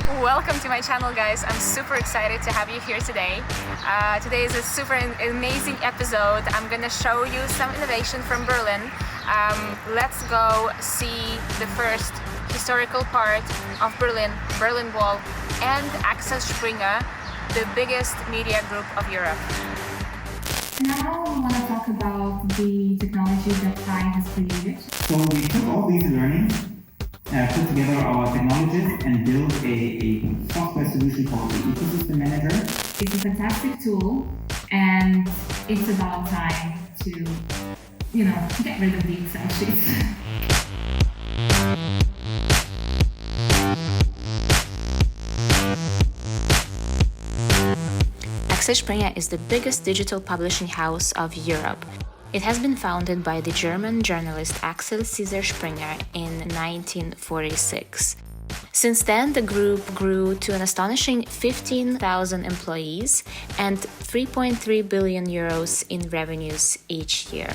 Welcome to my channel, guys. I'm super excited to have you here today. Today is a super amazing episode. I'm gonna show you some innovation from Berlin. Let's go see the first historical part of Berlin Wall, and Axel Springer, the biggest media group of Europe. Now we want to talk about the technologies that TI has created. So we took all these learnings, put together our technologies and built a software solution called the Ecosystem Manager. It's a fantastic tool, and it's about time to, get rid of the Excel sheets. Axel Springer is the biggest digital publishing house of Europe. It has been founded by the German journalist Axel Springer in 1946. Since then, the group grew to an astonishing 15,000 employees and 3.3 billion euros in revenues each year.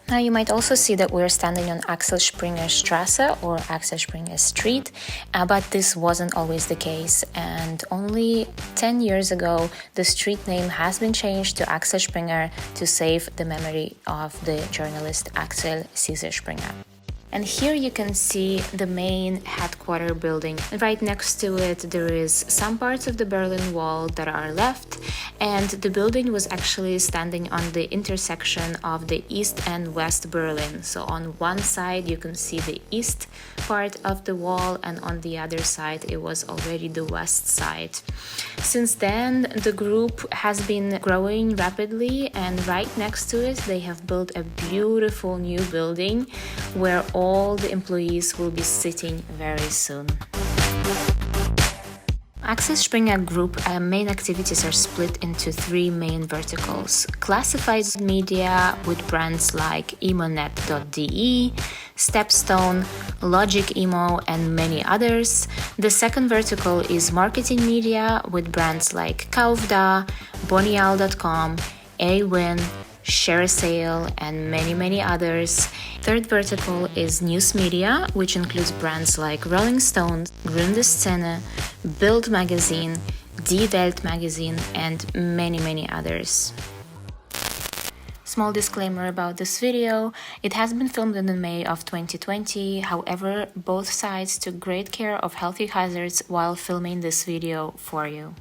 Now you might also see that we're standing on Axel Springer Straße or Axel Springer Street, but this wasn't always the case, and only 10 years ago the street name has been changed to Axel Springer to save the memory of the journalist Axel Springer. And here you can see the main headquarter building. Right next to it there is some parts of the Berlin Wall that are left, and the building was actually standing on the intersection of the East and West Berlin. So on one side you can see the east part of the wall, and on the other side it was already the west side. Since then the group has been growing rapidly, and right next to it they have built a beautiful new building where all the employees will be sitting very soon. Axel Springer Group main activities are split into three main verticals: classified media with brands like emonet.de, Stepstone, Logic Emo, and many others. The second vertical is marketing media with brands like Kaufda, Bonial.com, Awin, ShareSale, and many others. Third vertical is news media, which includes brands like Rolling Stone, Gründe Szene, Bild Magazine, Die Welt Magazine, and many others. Small disclaimer about this video: it has been filmed in May of 2020, however, both sides took great care of healthy hazards while filming this video for you.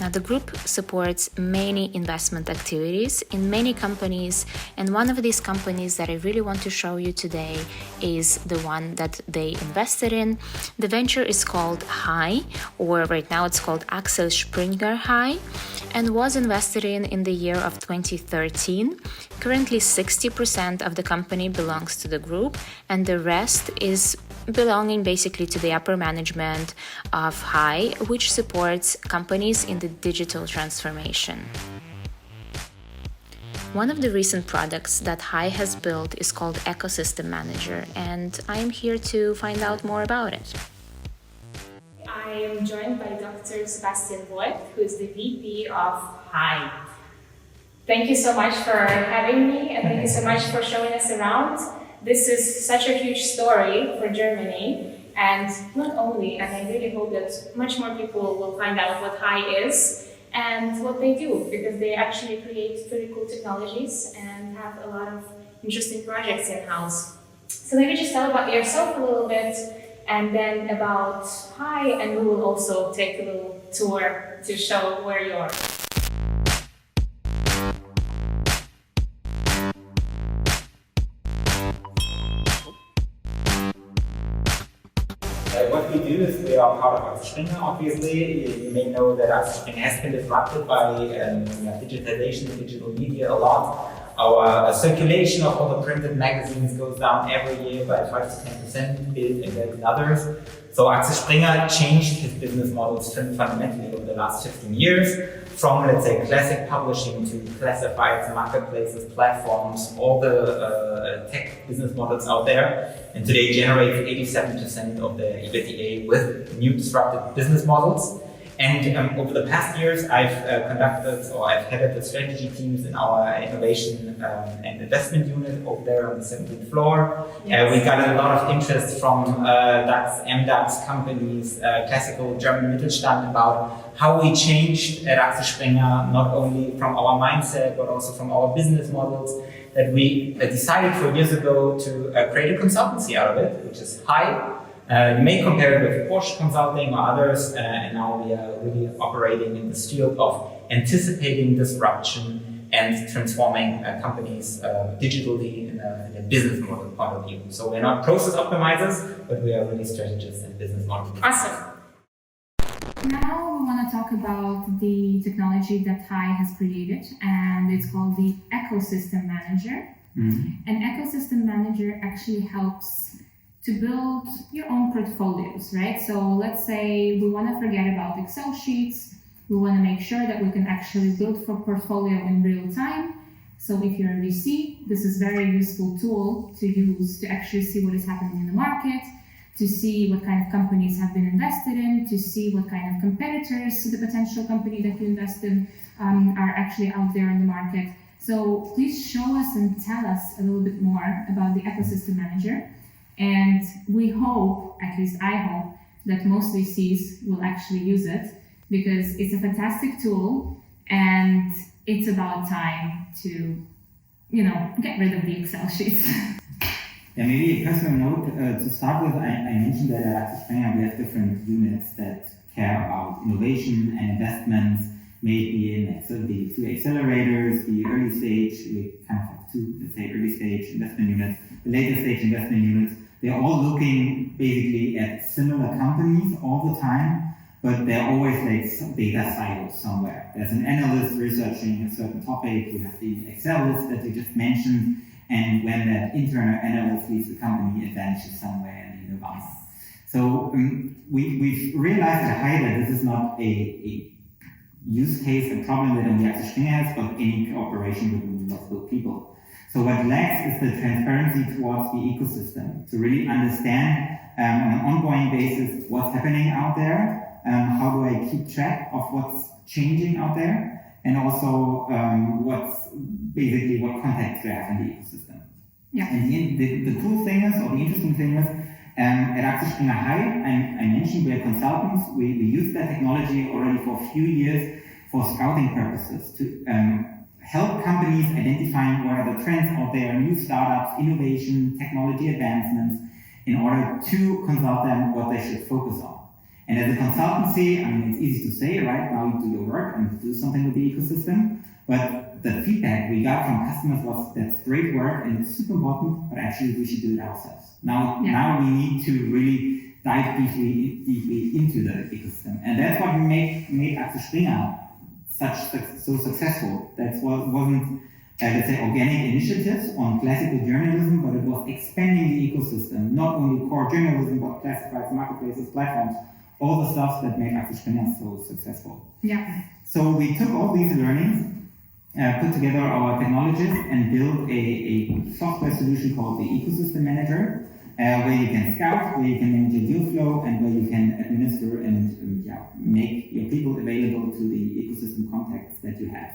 Now, the group supports many investment activities in many companies, and one of these companies that I really want to show you today is the one that they invested in. The venture is called HI, or right now it's called Axel Springer HI, and was invested in the year of 2013. Currently 60% of the company belongs to the group, and the rest is belonging basically to the upper management of HI, which supports companies in the digital transformation. One of the recent products that HI has built is called Ecosystem Manager, and I am here to find out more about it. I am joined by Dr. Sebastian Voigt, who is the VP of HI. Thank you so much for having me, and thank you so much for showing us around. This is such a huge story for Germany, and not only, and I really hope that much more people will find out what HI is and what they do, because they actually create pretty cool technologies and have a lot of interesting projects in-house. So maybe just tell about yourself a little bit, and then about HI, and we will also take a little tour to show where you are. What we do is we are part of Axel Springer, obviously. You may know that Axel Springer has been disrupted by digitization and digital media a lot. Our circulation of all the printed magazines goes down every year by 5 to 10%, Bild and others. So Axel Springer changed his business models fundamentally over the last 15 years, from, let's say, classic publishing to classifieds, marketplaces, platforms, all the tech business models out there. And today generates 87% of the EBITDA with new disruptive business models. And over the past years, I've I've headed the strategy teams in our innovation and investment unit over there on the 17th floor. Yes. We got a lot of interest from DAX, MDAX companies, classical German Mittelstand about how we changed at Axel Springer, not only from our mindset, but also from our business models, that we decided 4 years ago to create a consultancy out of it, which is high. You may compare it with Porsche Consulting or others, and now we are really operating in this field of anticipating disruption and transforming companies digitally in a business model point of view. So we're not process optimizers, but we are really strategists and business model. Awesome. Now we want to talk about the technology that HI has created, and it's called the Ecosystem Manager. An Ecosystem Manager actually helps to build your own portfolios, right? So let's say we want to forget about Excel sheets. We want to make sure that we can actually build for portfolio in real time. So if you're a VC, this is a very useful tool to use to actually see what is happening in the market, to see what kind of companies have been invested in, to see what kind of competitors the potential company that you invest in are actually out there in the market. So please show us and tell us a little bit more about the Ecosystem Manager. And we hope, at least I hope, that most VCs will actually use it because it's a fantastic tool and it's about time to, get rid of the Excel sheets. Yeah, maybe a personal note to start with. I mentioned that at Axel Springer we have different units that care about innovation and investments, maybe in the two accelerators, the early stage, we kind of have two, let's say, early stage investment units, the later stage investment units. They're all looking basically at similar companies all the time, but they're always like data silos somewhere. There's an analyst researching a certain topic, we have the Excel list that you just mentioned, and when that internal analyst leaves the company, it vanishes somewhere in the nirvana. So we've realized at HI that this is not a use case, a problem that only Axel Springer has, but any cooperation with multiple people. So what lacks is the transparency towards the ecosystem, to really understand on an ongoing basis what's happening out there, how do I keep track of what's changing out there, and also what contacts do I have in the ecosystem. Yeah. And the cool thing is, or the interesting thing is, at Axel Springer HI, I mentioned we're consultants. We use that technology already for a few years for scouting purposes to help companies identifying what are the trends out there, new startups, innovation, technology advancements, in order to consult them what they should focus on. And as a consultancy, it's easy to say, right? Now you do your work and do something with the ecosystem, but the feedback we got from customers was that's great work and it's super important, but actually we should do it ourselves. Now we need to really dive deeply into the ecosystem. And that's what made Axel Springer so successful. That wasn't, let's say, organic initiatives on classical journalism, but it was expanding the ecosystem, not only core journalism, but classifieds, marketplaces, platforms, all the stuff that made Axel Springer so successful. Yeah. So we took all these learnings, put together our technologies, and built a software solution called the Ecosystem Manager, where you can scout, where you can manage your deal flow, and where you can administer and make your people available to the ecosystem contacts that you have.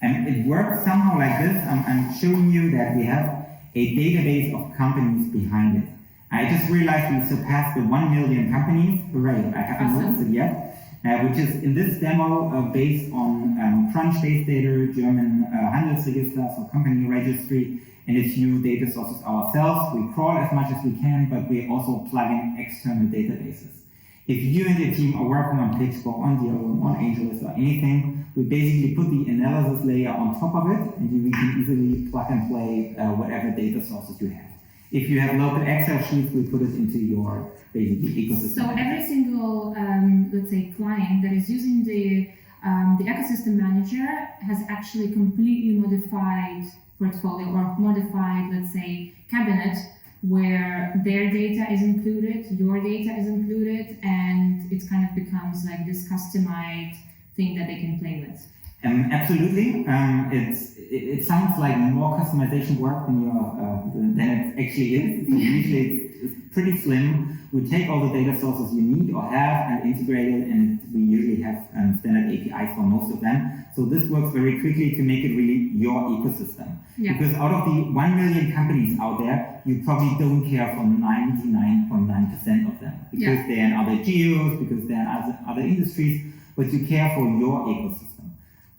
And it works somehow like this. I'm showing you that we have a database of companies behind it. I just realized we surpassed the 1 million companies. Hooray, I haven't noticed it yet. Which is in this demo based on Crunch base data, German Handelsregister, so company registry, and a few data sources ourselves. We crawl as much as we can, but we also plug in external databases. If you and your team are working on PageScore, on DRM, on AngelList, or anything, we basically put the analysis layer on top of it, and we can easily plug and play whatever data sources you have. If you have local Excel sheets, we put it into your basically ecosystem. So every single, let's say, client that is using the Ecosystem Manager has actually completely modified portfolio or modified, let's say, cabinet where their data is included, your data is included, and it kind of becomes like this customized thing that they can play with. Absolutely. It sounds like more customization work than it actually is. So usually is pretty slim. We take all the data sources you need or have and integrate it, and we usually have standard APIs for most of them. So this works very quickly to make it really your ecosystem. Yeah. Because out of the 1 million companies out there, you probably don't care for 99.9% of them. Because they're in other geos, because they're in other industries, but you care for your ecosystem.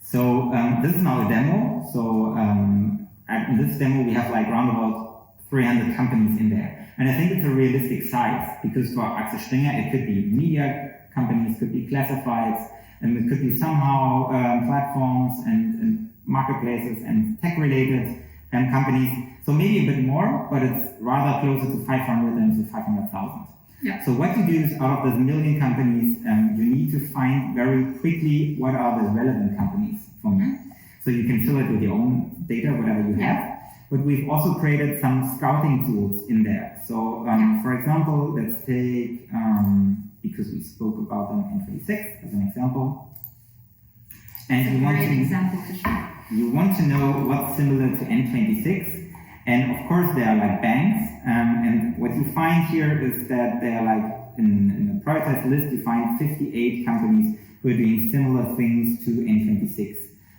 So this is now a demo. So in this demo, we have like around about 300 companies in there. And I think it's a realistic size, because for Axel Springer, it could be media companies, could be classifieds, and it could be somehow platforms and marketplaces and tech-related companies. So maybe a bit more, but it's rather closer to 500 than to 500,000. Yeah. So what you do is, out of those million companies, you need to find very quickly what are the relevant companies for me. So you can fill it with your own data, whatever you have. But we've also created some scouting tools in there. So for example, let's take, because we spoke about them in 26 as an example. And you want to know what's similar to N26. And of course, they are like banks. And what you find here is that they are like, in the prioritized list, you find 58 companies who are doing similar things to N26.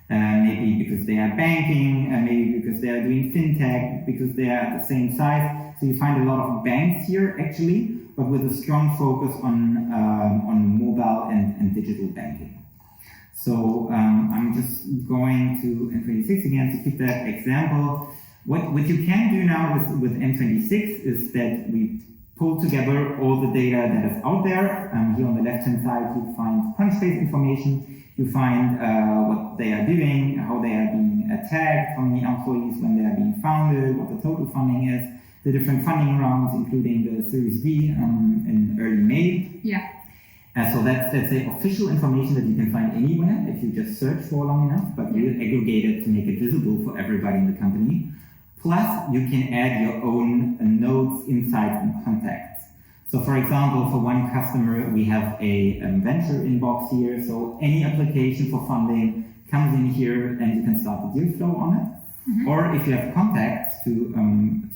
Maybe because they are banking, maybe because they are doing fintech, because they are the same size. So you find a lot of banks here actually, but with a strong focus on mobile and digital banking. So I'm just going to N26 again to keep that example. What you can do now with N26 is that we pull together all the data that is out there. Here on the left-hand side, you find Crunchbase information. You find what they are doing, how they are being tagged, how many employees when they are being founded, what the total funding is, the different funding rounds, including the Series D in early May. Yeah. So that's, let's say, official information that you can find anywhere if you just search for long enough, but we'll aggregate it to make it visible for everybody in the company. Plus, you can add your own notes, insights, and contacts. So for example, for one customer, we have a venture inbox here. So any application for funding comes in here and you can start the deal flow on it. Mm-hmm. Or if you have contacts to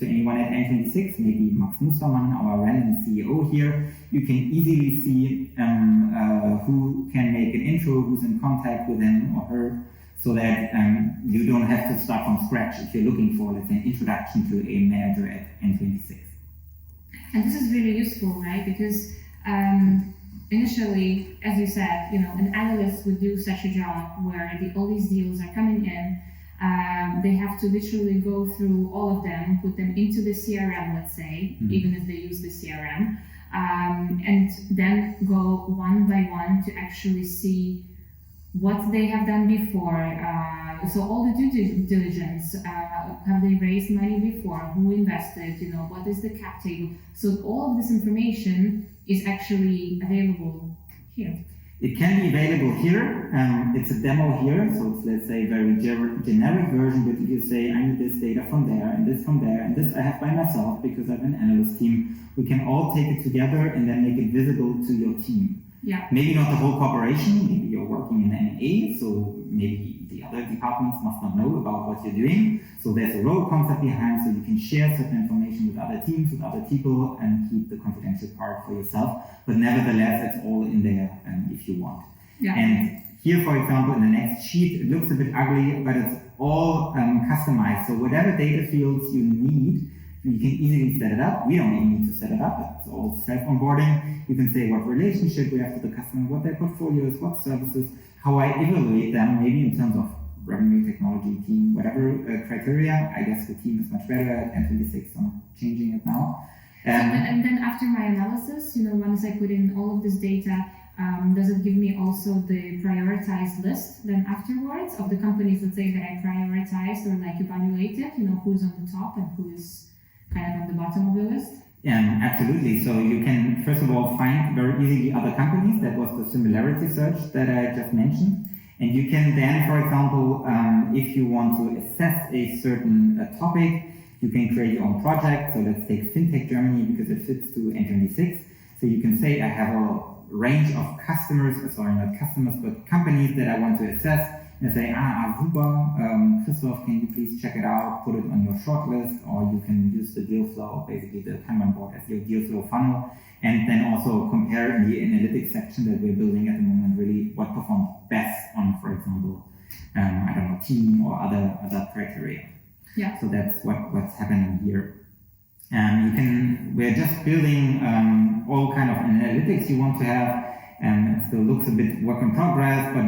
anyone at N26, maybe Max Mustermann, our random CEO here, you can easily see who can make an intro, who's in contact with him or her, so that you don't have to start from scratch if you're looking for, let's say, an introduction to a manager at N26. And this is really useful, right? Because initially, as you said, an analyst would do such a job where all these deals are coming in. They have to literally go through all of them, put them into the CRM, let's say, even if they use the CRM, and then go one by one to actually see what they have done before. So all the due diligence, have they raised money before, who invested, what is the cap table. So all of this information is actually available here. It can be available here. It's a demo here, so it's, let's say, a very generic version, but if you say, I need this data from there, and this from there, and this I have by myself because I have an analyst team, we can all take it together and then make it visible to your team. Yeah. Maybe not the whole corporation, maybe you're working in M&A, so maybe the other departments must not know about what you're doing. So there's a role concept behind, so you can share certain information with other teams, with other people, and keep the confidential part for yourself. But nevertheless, it's all in there if you want. Yeah. And here, for example, in the next sheet, it looks a bit ugly, but it's all customized. So whatever data fields you need, you can easily set it up. We don't even need to set it up. It's all self-onboarding. You can say what relationship we have to the customer, what their portfolio is, what services, how I evaluate them, maybe in terms of revenue, technology, team, whatever criteria. I guess the team is much better at N26, so I'm changing it now. And then after my analysis, once I put in all of this data, does it give me also the prioritized list then afterwards of the companies, let's say, that I prioritized or like evaluated, who's on the top and who is kind of on the bottom of the list? Yeah, absolutely. So you can, first of all, find very easily other companies. That was the similarity search that I just mentioned. And you can then, for example, if you want to assess a certain topic, you can create your own project. So let's take FinTech Germany because it fits to N26. So you can say, I have a range of customers, sorry, not customers, but companies that I want to assess and say, super, Christoph, can you please check it out, put it on your shortlist, or you can use the deal flow, basically the Kanban board as your deal flow funnel, and then also compare in the analytics section that we're building at the moment really what performs best on, for example, team or other criteria. Yeah. So that's what's happening here. We're just building all kind of analytics you want to have, and it still looks a bit work in progress, but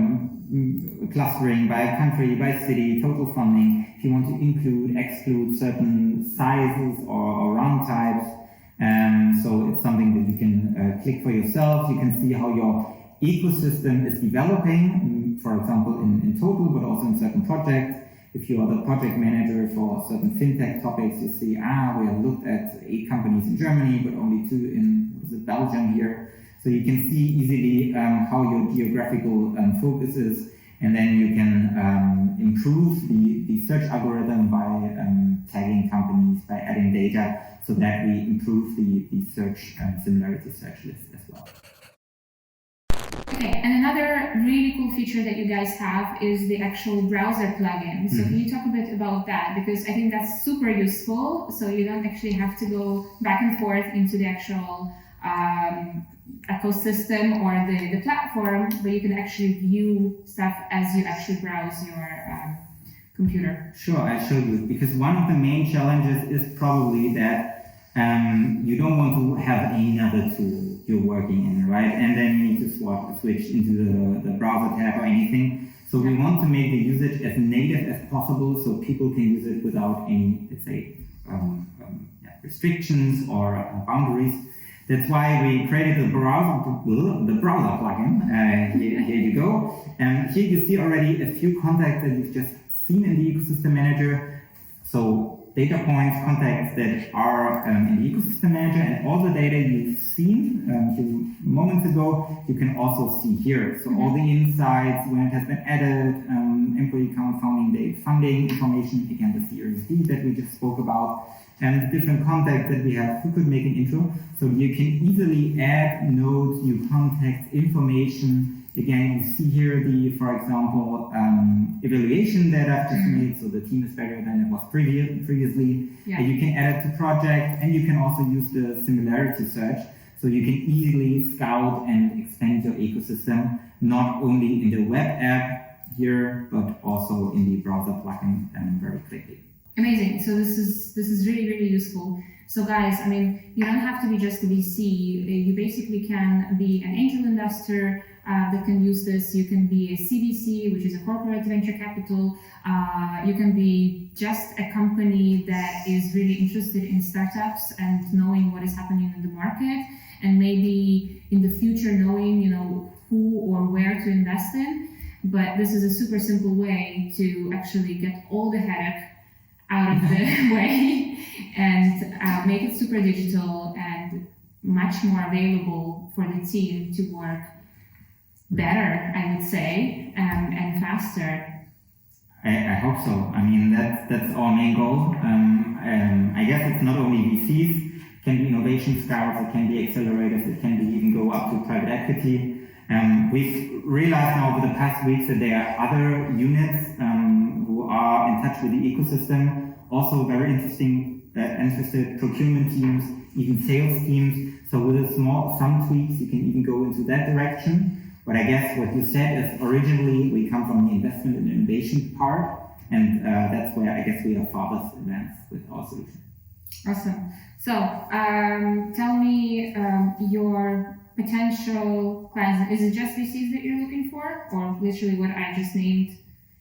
clustering by country, by city, total funding, if you want to include, exclude certain sizes or round types. So it's something that you can click for yourself. You can see how your ecosystem is developing, for example, in total, but also in certain projects. If you are the project manager for certain fintech topics, you see, we have looked at 8 companies in Germany, but only 2 in Belgium here. So you can see easily how your geographical focus is, and then you can improve the search algorithm by tagging companies, by adding data, so that we improve the search similarity search list as well. Okay, and another really cool feature that you guys have is the actual browser plugin. So can you talk a bit about that? Because I think that's super useful, so you don't actually have to go back and forth into the actual ecosystem or the platform, but you can actually view stuff as you actually browse your computer. Sure, I'll show you, because one of the main challenges is probably that you don't want to have another tool you're working in, right? And then you need to switch into the browser tab or anything. So we want to make the usage as native as possible, so people can use it without any, let's say, restrictions or boundaries. That's why we created the browser plugin. Here you go. And here you see already a few contacts that you've just seen in the ecosystem manager. So data points, contacts that are in the ecosystem manager, and all the data you've seen a few moments ago, you can also see here. So all the insights, when it has been added, employee count, founding date, funding information, again the Series D that we just spoke about, and the different contacts that we have. Who could make an intro? So you can easily add notes, new contacts, information. Again, you see here for example, evaluation that I've just made, so the team is better than it was previously. Yeah. You can add it to projects, and you can also use the similarity search, so you can easily scout and expand your ecosystem, not only in the web app here, but also in the browser plugin very quickly. Amazing. So this is really, really useful. So guys, I mean, you don't have to be just a VC. You basically can be an angel investor that can use this. You can be a CVC, which is a corporate venture capital. You can be just a company that is really interested in startups and knowing what is happening in the market, and maybe in the future knowing, who or where to invest in. But this is a super simple way to actually get all the headache out of the way and make it super digital and much more available for the team to work better, I would say, and faster. I hope so. I mean, that's our main goal. I guess it's not only VCs, it can be innovation scouts, it can be accelerators, it can be even go up to private equity. We've realized now over the past weeks that there are other units who are in touch with the ecosystem, also very interested procurement teams, even sales teams. So with some tweaks, you can even go into that direction. But I guess what you said is originally we come from the investment and innovation part, and that's where I guess we are farthest advanced with our solution. Awesome. So tell me your potential clients. Is it just VCs that you're looking for, or literally what I just named?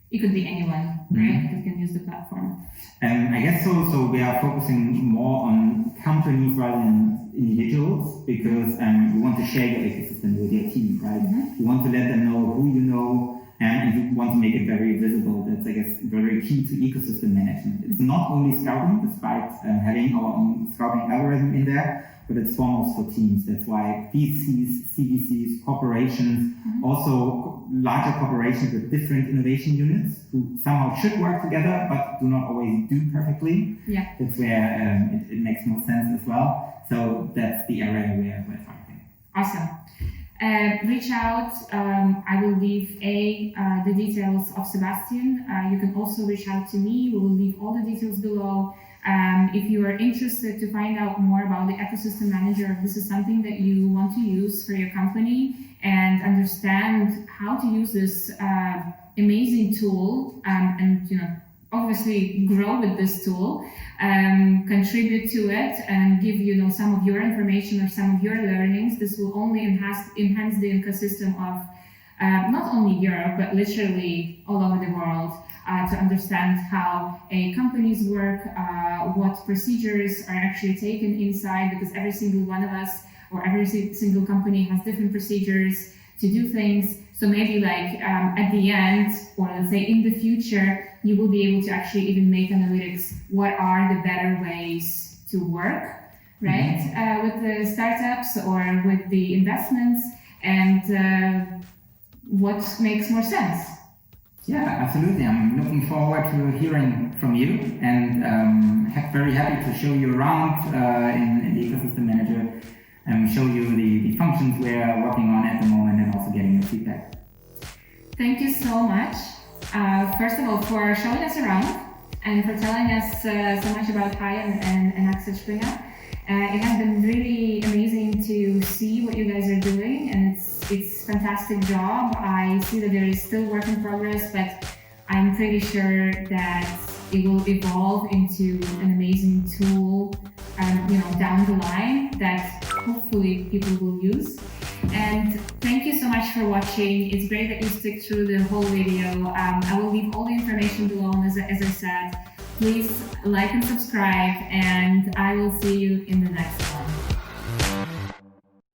It could be anyone, right, that can use the platform. I guess so. So we are focusing more on companies rather than individuals, because you want to share your ecosystem with your team, right? You want to let them know who you know, and you want to make it very visible. That's, I guess, very key to ecosystem management. It's not only scouting, despite having our own scouting algorithm in there, but it's foremost for teams. That's why VCs, CVCs, corporations, also larger corporations with different innovation units who somehow should work together, but do not always do perfectly. Yeah. That's where it makes more sense as well. So that's the area we're targeting. Awesome. reach out. I will leave the details of Sebastian. You can also reach out to me. We will leave all the details below. If you are interested to find out more about the ecosystem manager, if this is something that you want to use for your company and understand how to use this amazing tool, and obviously grow with this tool, contribute to it, and give some of your information or some of your learnings. This will only enhance the ecosystem of not only Europe but literally all over the world, to understand how companies work, what procedures are actually taken inside, because every single one of us or every single company has different procedures to do things. So maybe at the end, or let's say in the future, you will be able to actually even make analytics. What are the better ways to work, right? With the startups or with the investments, and what makes more sense. Yeah, absolutely. I'm looking forward to hearing from you, and very happy to show you around in the ecosystem manager and show you the functions we're working on at the moment, and also getting your feedback. Thank you so much. First of all, for showing us around and for telling us so much about Hi and Axel Springer. It has been really amazing to see what you guys are doing, and it's fantastic job. I see that there is still work in progress, but I'm pretty sure that it will evolve into an amazing tool, down the line that hopefully people will use. And thank you so much for watching. It's great that you stick through the whole video. I will leave all the information below, and as I said, please like and subscribe, and I will see you in the next one.